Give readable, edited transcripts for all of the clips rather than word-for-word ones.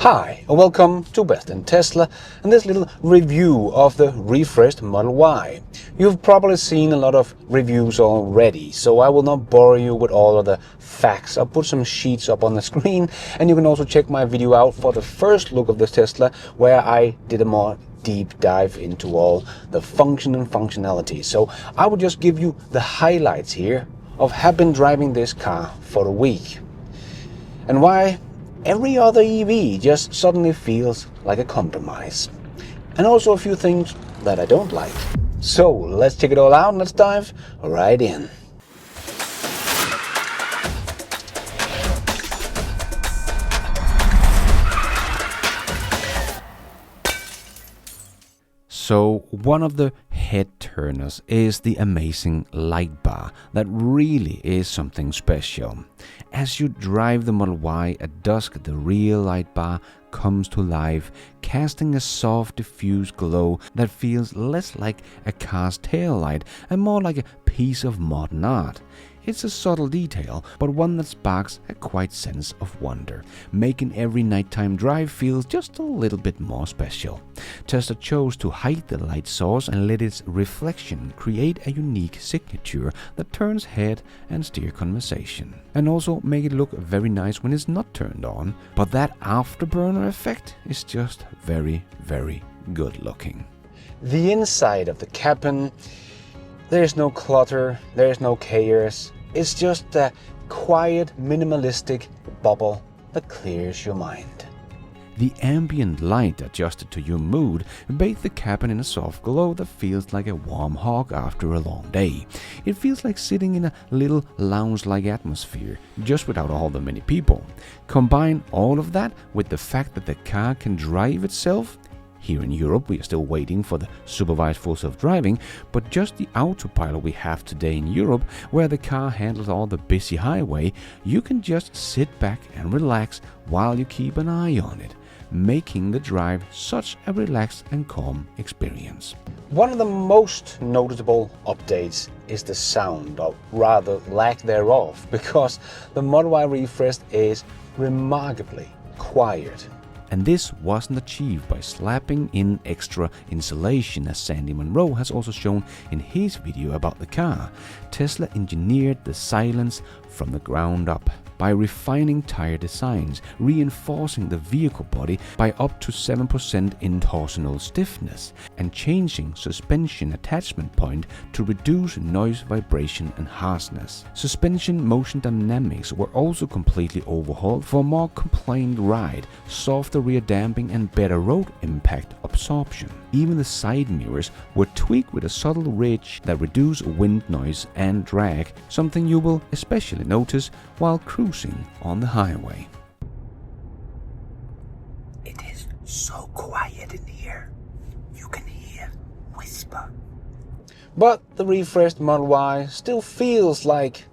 Hi, and welcome to Best in Tesla and this little review of the refreshed Model Y. You've probably seen a lot of reviews already, so I will not bore you with all of the facts. I'll put some sheets up on the screen, and you can also check my video out for the first look of this Tesla, where I did a more deep dive into all the function and functionality. So I will just give you the highlights here of have been driving this car for a week, and why every other EV just suddenly feels like a compromise. And also a few things that I don't like. So let's check it all out and let's dive right in. So one of the head turners is the amazing light bar that really is something special. As you drive the Model Y at dusk, the real light bar comes to life, casting a soft diffuse glow that feels less like a car's tail light and more like a piece of modern art. It's a subtle detail, but one that sparks a quiet sense of wonder, making every nighttime drive feel just a little bit more special. Tesla chose to hide the light source and let its reflection create a unique signature that turns head and steer conversation, and also make it look very nice when it's not turned on. But that afterburner effect is just very, very good looking. The inside of the cabin, there's no clutter, there's no chaos. It's just a quiet, minimalistic bubble that clears your mind. The ambient light adjusted to your mood bathes the cabin in a soft glow that feels like a warm hug after a long day. It feels like sitting in a little lounge-like atmosphere, just without all the many people. Combine all of that with the fact that the car can drive itself. Here in Europe, we are still waiting for the supervised full self-driving, but just the autopilot we have today in Europe, where the car handles all the busy highway, you can just sit back and relax while you keep an eye on it, making the drive such a relaxed and calm experience. One of the most noticeable updates is the sound, or rather lack thereof, because the Model Y refresh is remarkably quiet. And this wasn't achieved by slapping in extra insulation, as Sandy Monroe has also shown in his video about the car. Tesla engineered the silence from the ground up by refining tire designs, reinforcing the vehicle body by up to 7% in torsional stiffness, and changing suspension attachment point to reduce noise, vibration, and harshness. Suspension motion dynamics were also completely overhauled for a more complained ride, softer rear damping, and better road impact absorption. Even the side mirrors were tweaked with a subtle ridge that reduced wind noise and drag, something you will especially notice while cruising on the highway. It is so quiet in here. You can hear whisper. But the refreshed Model Y still feels like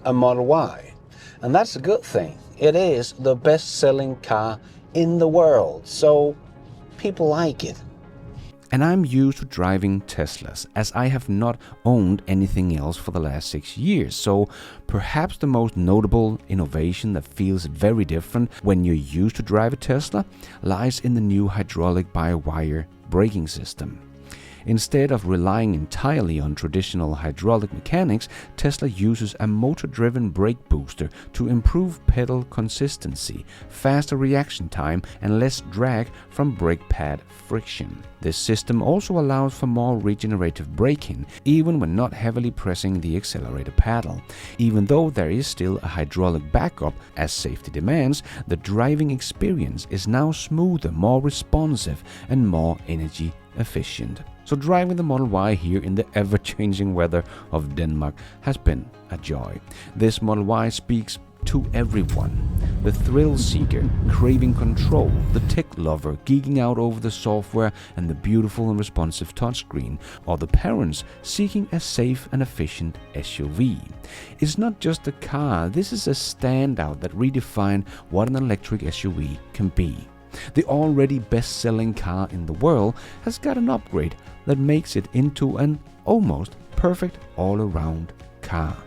a Model Y, and that's a good thing. It is the best-selling car in the world, so people like it. And I'm used to driving Teslas, as I have not owned anything else for the last 6 years, so perhaps the most notable innovation that feels very different when you're used to drive a Tesla lies in the new hydraulic by-wire braking system. Instead of relying entirely on traditional hydraulic mechanics, Tesla uses a motor-driven brake booster to improve pedal consistency, faster reaction time, and less drag from brake pad friction. This system also allows for more regenerative braking, even when not heavily pressing the accelerator pedal. Even though there is still a hydraulic backup as safety demands, the driving experience is now smoother, more responsive, and more energy efficient. So driving the Model Y here in the ever-changing weather of Denmark has been a joy. This Model Y speaks to everyone. The thrill seeker, craving control, the tech lover, geeking out over the software and the beautiful and responsive touchscreen, or the parents seeking a safe and efficient SUV. It's not just a car, this is a standout that redefined what an electric SUV can be. The already best-selling car in the world has got an upgrade that makes it into an almost perfect all-around car.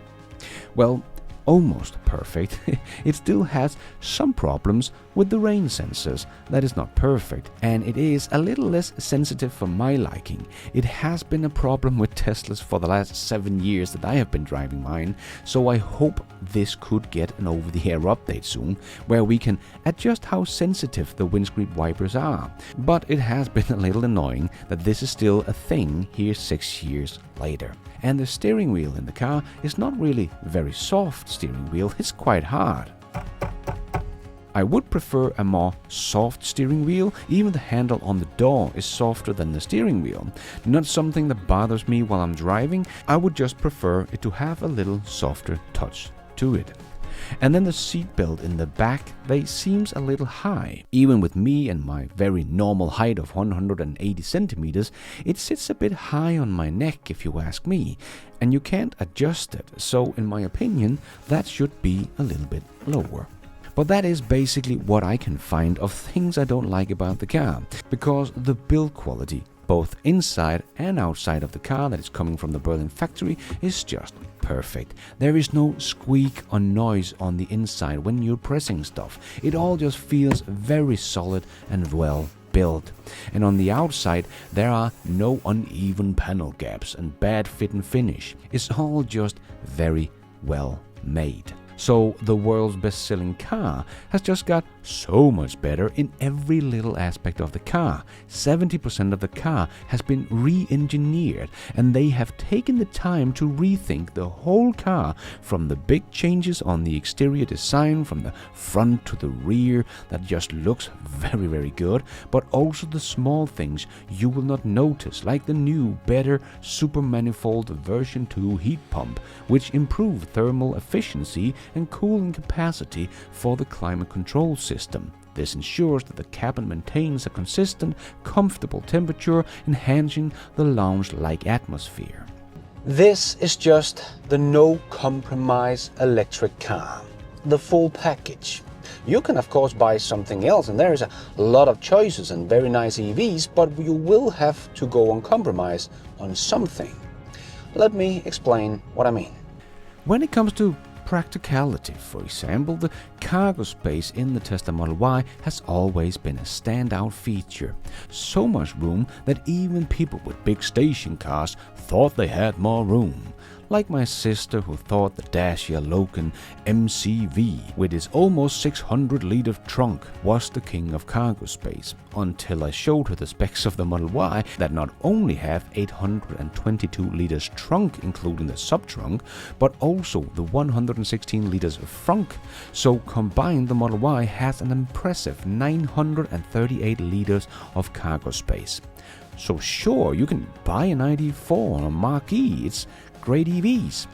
Well, almost perfect, it still has some problems with the rain sensors. That is not perfect, and it is a little less sensitive for my liking. It has been a problem with Teslas for the last 7 years that I have been driving mine, so I hope this could get an over-the-air update soon, where we can adjust how sensitive the windscreen wipers are. But it has been a little annoying that this is still a thing here 6 years later. And the steering wheel in the car is not really very soft steering wheel, it's quite hard. I would prefer a more soft steering wheel. Even the handle on the door is softer than the steering wheel. Not something that bothers me while I'm driving, I would just prefer it to have a little softer touch to it. And then the seat belt in the back, they seems a little high. Even with me and my very normal height of 180 centimeters, it sits a bit high on my neck if you ask me, and you can't adjust it, so in my opinion, that should be a little bit lower. But that is basically what I can find of things I don't like about the car, because the build quality, both inside and outside of the car that is coming from the Berlin factory, is just perfect. There is no squeak or noise on the inside when you're pressing stuff. It all just feels very solid and well built. And on the outside, there are no uneven panel gaps and bad fit and finish. It's all just very well made. So the world's best-selling car has just got so much better in every little aspect of the car. 70% of the car has been re-engineered, and they have taken the time to rethink the whole car, from the big changes on the exterior design from the front to the rear that just looks very, very good, but also the small things you will not notice, like the new, better super manifold version 2 heat pump, which improved thermal efficiency and cooling capacity for the climate control system. This ensures that the cabin maintains a consistent, comfortable temperature, enhancing the lounge-like atmosphere. This is just the no-compromise electric car, the full package. You can of course buy something else, and there is a lot of choices and very nice EVs, but you will have to go on compromise on something. Let me explain what I mean. When it comes to practicality, for example, the cargo space in the Tesla Model Y has always been a standout feature. So much room that even people with big station cars thought they had more room. Like my sister, who thought the Dacia Logan MCV with its almost 600-liter trunk was the king of cargo space, until I showed her the specs of the Model Y that not only have 822 liters trunk including the sub-trunk, but also the 116 liters frunk. So combined, the Model Y has an impressive 938 liters of cargo space. So sure, you can buy an ID.4 or a Mark-E, it's great EVs,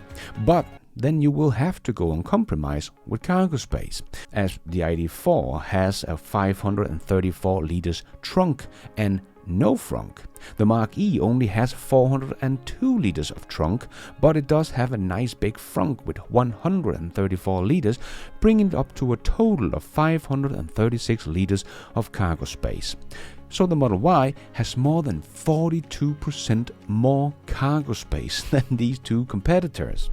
but then you will have to go on compromise with cargo space, as the ID.4 has a 534 liters trunk and no frunk. The Mark-E only has 402 liters of trunk, but it does have a nice big frunk with 134 liters, bringing it up to a total of 536 liters of cargo space. So the Model Y has more than 42% more cargo space than these two competitors.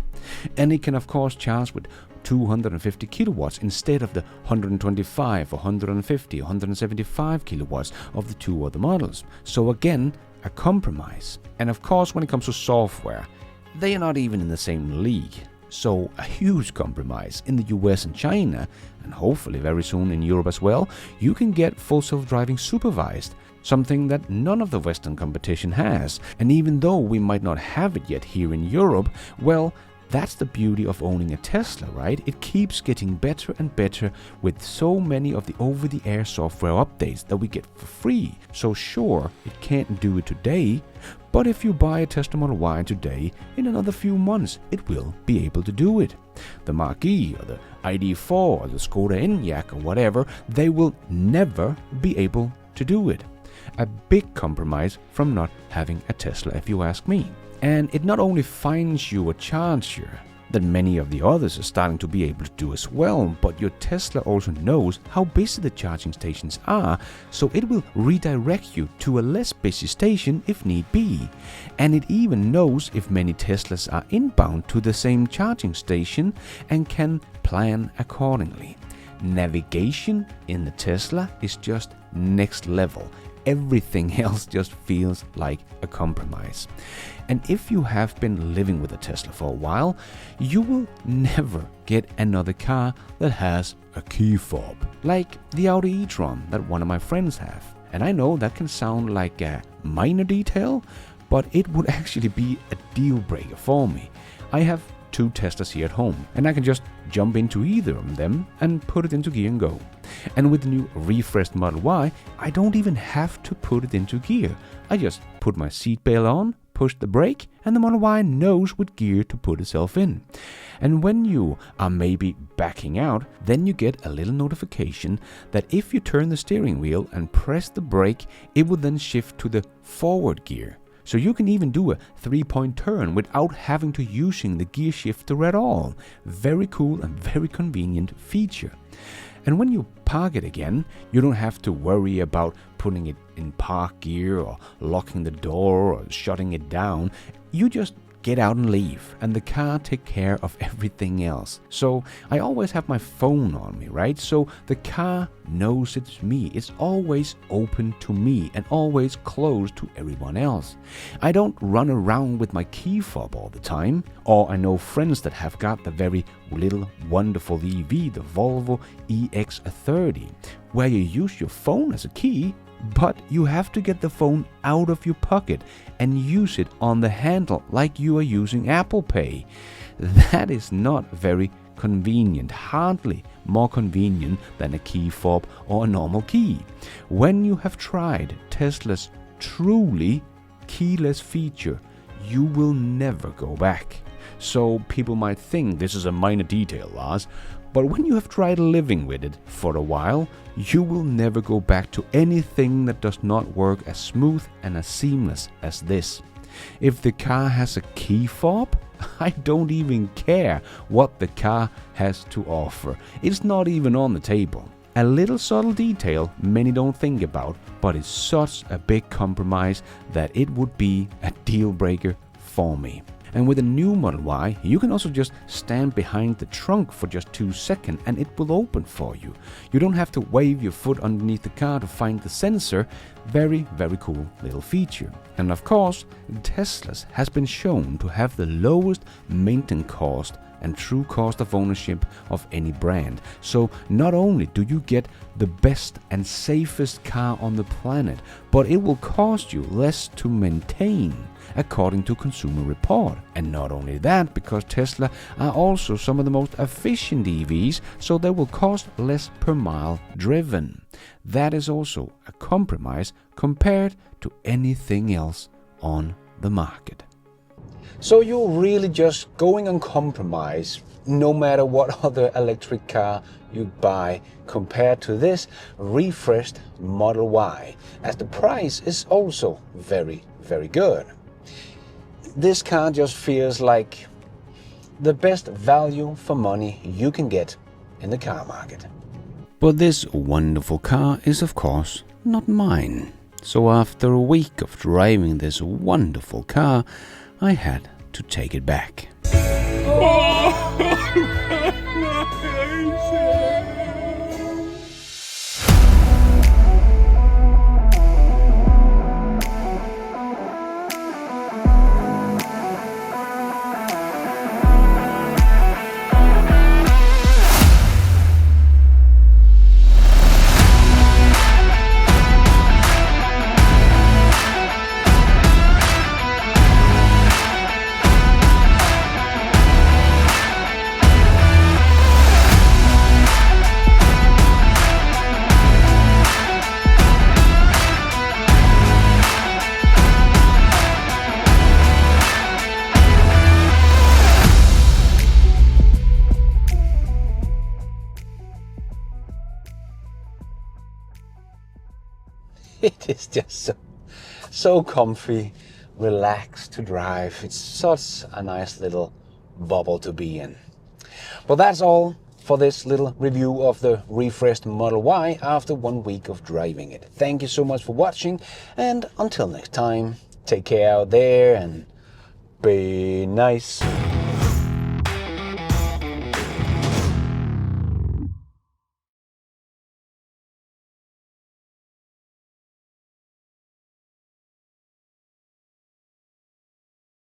And it can of course charge with 250 kilowatts instead of the 125, 150, 175 kilowatts of the two other models. So again, a compromise. And of course, when it comes to software, they are not even in the same league. So a huge compromise. In the US and China, and hopefully very soon in Europe as well, you can get full self-driving supervised, something that none of the Western competition has. And even though we might not have it yet here in Europe, well, that's the beauty of owning a Tesla, right? It keeps getting better and better with so many of the over-the-air software updates that we get for free. So sure, it can't do it today, but if you buy a Tesla Model Y today, in another few months, it will be able to do it. The Mark-E or the ID.4 or the Skoda Enyaq or whatever, they will never be able to do it. A big compromise from not having a Tesla, if you ask me. And it not only finds you a charger, that many of the others are starting to be able to do as well, but your Tesla also knows how busy the charging stations are, so it will redirect you to a less busy station if need be. And it even knows if many Teslas are inbound to the same charging station and can plan accordingly. Navigation in the Tesla is just next level. Everything else just feels like a compromise. And if you have been living with a Tesla for a while, you will never get another car that has a key fob, like the Audi e-tron that one of my friends have. And I know that can sound like a minor detail, but it would actually be a deal breaker for me. I have 2 Teslas here at home, and I can just jump into either of them and put it into gear and go. And with the new refreshed Model Y, I don't even have to put it into gear. I just put my seatbelt on, push the brake, and the Model Y knows what gear to put itself in. And when you are maybe backing out, then you get a little notification that if you turn the steering wheel and press the brake, it will then shift to the forward gear. So you can even do a 3-point turn without having to using the gear shifter at all. Very cool and very convenient feature. And when you park it again, you don't have to worry about putting it in park gear or locking the door or shutting it down. You just get out and leave, and the car take care of everything else. So I always have my phone on me, right? So the car knows it's me. It's always open to me and always closed to everyone else. I don't run around with my key fob all the time, or I know friends that have got the very little wonderful EV, the Volvo EX30, where you use your phone as a key, but you have to get the phone out of your pocket and use it on the handle like you are using Apple Pay. That is not very convenient, hardly more convenient than a key fob or a normal key. When you have tried Tesla's truly keyless feature, you will never go back. So people might think this is a minor detail, Lars, but when you have tried living with it for a while, you will never go back to anything that does not work as smooth and as seamless as this. If the car has a key fob, I don't even care what the car has to offer. It's not even on the table. A little subtle detail many don't think about, but it's such a big compromise that it would be a deal breaker for me. And with a new Model Y, you can also just stand behind the trunk for just 2 seconds and it will open for you. You don't have to wave your foot underneath the car to find the sensor. Very, very cool little feature. And of course, Tesla's has been shown to have the lowest maintenance cost and true cost of ownership of any brand. So not only do you get the best and safest car on the planet, but it will cost you less to maintain, according to Consumer Report. And not only that, because Tesla are also some of the most efficient EVs, so they will cost less per mile driven. That is also a compromise compared to anything else on the market. So you're really just going on compromise no matter what other electric car you buy compared to this refreshed Model Y, as the price is also very, very good. This car just feels like the best value for money you can get in the car market. But this wonderful car is of course not mine. So after a week of driving this wonderful car, I had to take it back. It is just so comfy, relaxed to drive. It's such a nice little bubble to be in. Well, that's all for this little review of the refreshed Model Y after 1 week of driving it. Thank you so much for watching, and until next time, take care out there and be nice.